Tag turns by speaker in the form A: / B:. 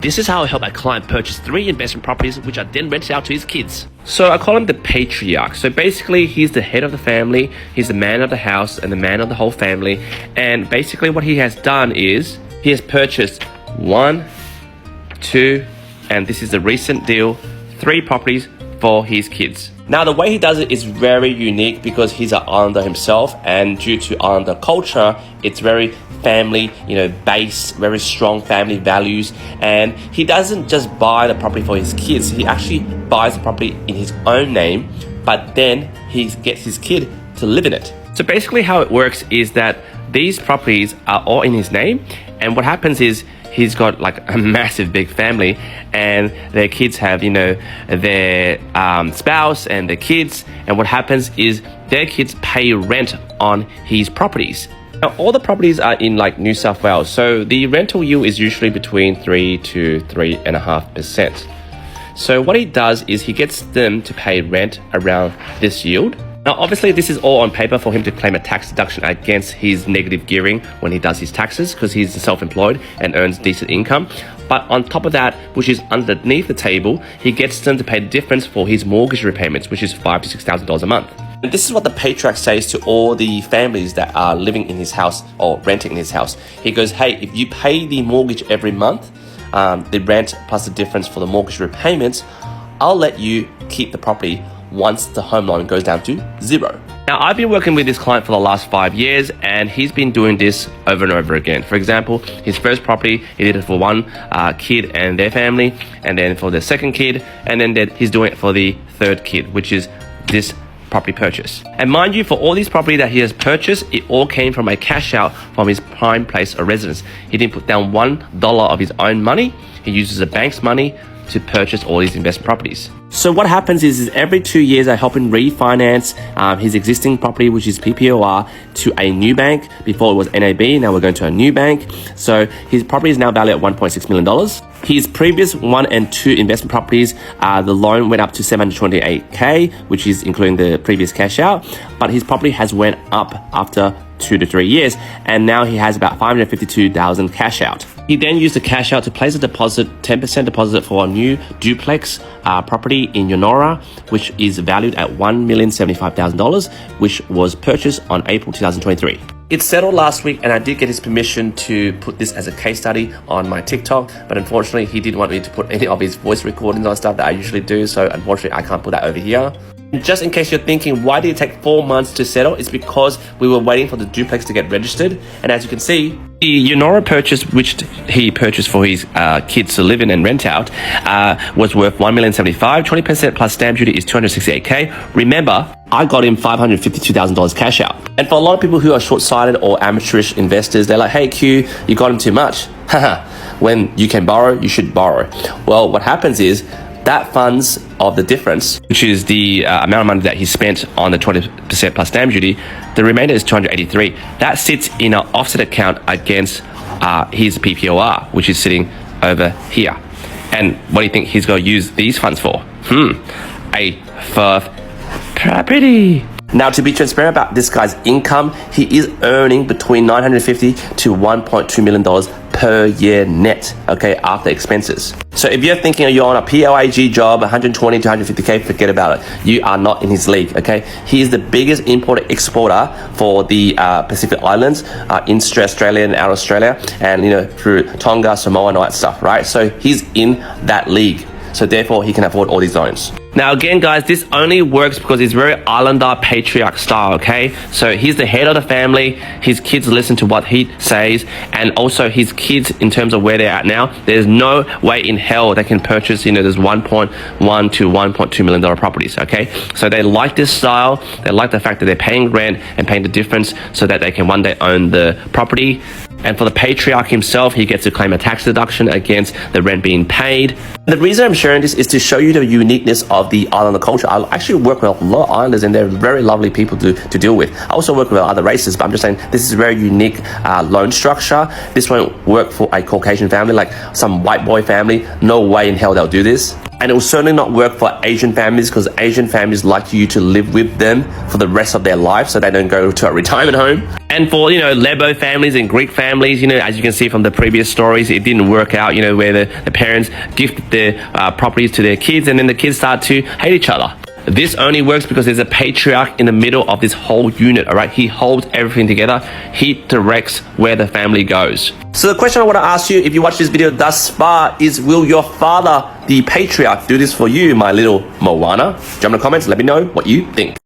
A: This is how I help a client purchase 3 investment properties, which are then rented out to his kids. So I call him the patriarch. So basically, he's the head of the family, he's the man of the house and the man of the whole family. And basically what he has done is, he has purchased 1, 2, and this is a recent deal, 3 properties for his kids. Now, the way he does it is very unique because he's an islander himself, and due to islander culture, it's very family, based, very strong family values. And he doesn't just buy the property for his kids, he actually buys the property in his own name, but then he gets his kid to live in it. So basically how it works is that these properties are all in his name, and what happens is he's got like a massive big family, and their kids have, their spouse and their kids. And what happens is their kids pay rent on his properties. Now, all the properties are in like New South Wales, so the rental yield is usually between 3 to 3.5%. So what he does is he gets them to pay rent around this yield. Now, obviously, this is all on paper for him to claim a tax deduction against his negative gearing when he does his taxes, because he's self-employed and earns decent income. But on top of that, which is underneath the table, he gets them to pay the difference for his mortgage repayments, which is $5,000 to $6,000 a month. And this is what the patriarch says to all the families that are living in his house or renting in his house. He goes, hey, if you pay the mortgage every month, the rent plus the difference for the mortgage repayments, I'll let you keep the property once the home loan goes down to 0. Now, I've been working with this client for the last 5 years, and he's been doing this over and over again. For example, his first property, he did it for 1 kid and their family, and then for the second kid, and then he's doing it for the 3rd kid, which is this property purchase. And mind you, for all these property that he has purchased, it all came from a cash out from his prime place of residence. He didn't put down $1 of his own money. He uses the bank's money to purchase all these investment properties. So what happens is every 2 years I help him refinance his existing property, which is PPOR, to a new bank. Before it was NAB, now we're going to a new bank. So his property is now valued at $1.6 million. His previous 1 and 2 investment properties, the loan went up to $728K, which is including the previous cash out. But his property has went up after 2 to 3 years, and now he has about $552,000 cash out. He then used the cash out to place a deposit, 10% deposit for a new duplex property in Yonora, which is valued at $1,075,000, which was purchased on April 2023. It settled last week, and I did get his permission to put this as a case study on my TikTok, but unfortunately he didn't want me to put any of his voice recordings on stuff that I usually do, so unfortunately I can't put that over here. Just in case you're thinking, why did it take 4 months to settle? It's because we were waiting for the duplex to get registered. And as you can see, the Yonora purchase, which he purchased for his kids to live in and rent out, was worth $1,075,000. 20% plus stamp duty is $268K. Remember, I got him $552,000 cash out. And for a lot of people who are short-sighted or amateurish investors, they're like, hey Q, you got him too much. When you can borrow, you should borrow. Well, what happens is, that funds of the difference, which is the amount of money that he spent on the 20% plus stamp duty, the remainder is $283. That sits in an offset account against his PPOR, which is sitting over here. And what do you think he's going to use these funds for? A fourth property. Now, to be transparent about this guy's income, he is earning between $950,000 to $1.2 million per year net, okay, after expenses. So if you're thinking you're on a POAG job, 120 to 150K, forget about it. You are not in his league, okay? He is the biggest importer-exporter for the Pacific Islands, in Australia and out of Australia, and through Tonga, Samoa, and all that stuff, right? So he's in that league. So therefore, he can afford all these loans. Now, again, guys, this only works because he's very islander patriarch style, okay? So he's the head of the family. His kids listen to what he says. And also his kids, in terms of where they're at now, there's no way in hell they can purchase, there's $1.1 to $1.2 million properties, okay? So they like this style. They like the fact that they're paying rent and paying the difference so that they can one day own the property. And for the patriarch himself, he gets to claim a tax deduction against the rent being paid. The reason I'm sharing this is to show you the uniqueness of the islander culture. I actually work with a lot of islanders, and they're very lovely people to deal with. I also work with other races, but I'm just saying this is a very unique loan structure. This won't work for a Caucasian family, like some white boy family. No way in hell they'll do this. And it will certainly not work for Asian families, because Asian families like you to live with them for the rest of their life so they don't go to a retirement home. And for, Lebo families and Greek families, as you can see from the previous stories, it didn't work out, where the parents gifted their properties to their kids and then the kids start to hate each other. This only works because there's a patriarch in the middle of this whole unit, all right? He holds everything together. He directs where the family goes. So the question I want to ask you, if you watch this video thus far, is will your father, the patriarch, do this for you, my little Moana? Jump in the comments, let me know what you think.